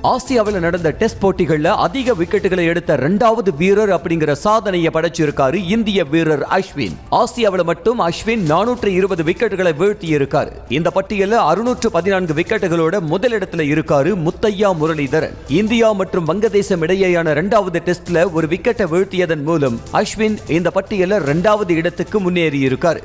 ஆசியாவில் நடந்த டெஸ்ட் போட்டிகள்ல அதிக விக்கெட்டுகளை எடுத்த இரண்டாவது வீரர் அப்படிங்கிற சாதனையை படைச்சிருக்காரு இந்திய வீரர் அஸ்வின். ஆசியாவில் மட்டும் அஸ்வின் 420 விக்கெட்டுகளை வீழ்த்தி இருக்காரு. இந்த பட்டியலில் 614 விக்கெட்டுகளோட முதலிடத்துல இருக்காரு முத்தையா முரளிதரன். இந்தியா மற்றும் வங்கதேசம் இடையேயான இரண்டாவது டெஸ்ட்ல ஒரு விக்கெட்டை வீழ்த்தியதன் மூலம் அஸ்வின் இந்த பட்டியலில் இரண்டாவது இடத்துக்கு முன்னேறி இருக்காரு.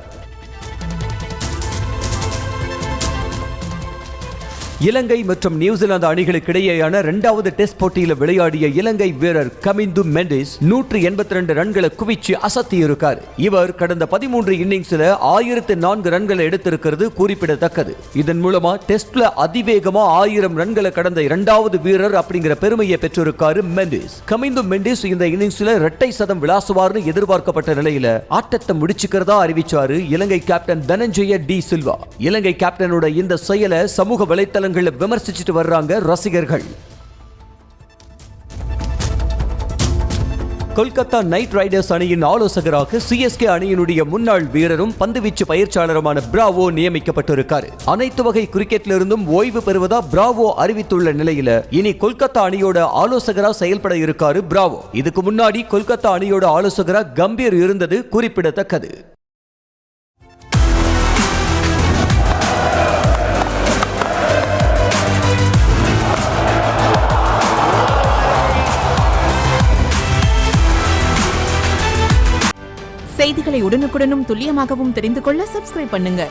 இலங்கை மற்றும் நியூசிலாந்து அணிகளுக்கு இடையேயான இரண்டாவது டெஸ்ட் போட்டியில் விளையாடிய இலங்கை வீரர் கமிந்து மெண்டிஸ் 182 ரன்களை குவிச்சு அசத்தி இருக்கார். இவர் கடந்த 13 இன்னிங்ஸ்ல 1004 ரன்களை எடுத்திருக்கிறது குறிப்பிடத்தக்கது. இதன் மூலமா டெஸ்ட்ல அதிவேகமா 1000 ரன்களை கடந்த இரண்டாவது வீரர் அப்படிங்கிற பெருமையை பெற்றிருக்காரு மெண்டிஸ். கமிந்து மெண்டிஸ் இந்த இன்னிங்ஸ்ல இரட்டை சதம் விளாசுவார்னு எதிர்பார்க்கப்பட்ட நிலையில ஆட்டத்தை முடிச்சுக்கிறதா அறிவிச்சாரு இலங்கை கேப்டன் தனஞ்சய டி சில்வா. இலங்கை கேப்டனோட இந்த செயலை சமூக வலைத்தளங்கள் விமர்சிச்சுட்டு வர்றாங்க ரசிகர்கள். கொல்கத்தா நைட் ரைடர்ஸ் அணியின் ஆலோசகராக சிஎஸ்கே அணியினுடைய முன்னாள் வீரரும் பந்துவீச்சு பயிற்சியாளருமான பிராவோ நியமிக்கப்பட்டிருக்காரு. அனைத்து வகை கிரிக்கெட்டிலிருந்தும் ஓய்வு பெறுவதா பிராவோ அறிவித்துள்ள நிலையில இனி கொல்கத்தா அணியோட ஆலோசகரா செயல்பட இருக்காரு பிராவோ. இதுக்கு முன்னாடி கொல்கத்தா அணியோட ஆலோசகரா கம்பீர் இருந்தது குறிப்பிடத்தக்கது. செய்திகளை உடனுக்குடனும் துல்லியமாகவும் தெரிந்து கொள்ள சப்ஸ்கிரைப் பண்ணுங்க.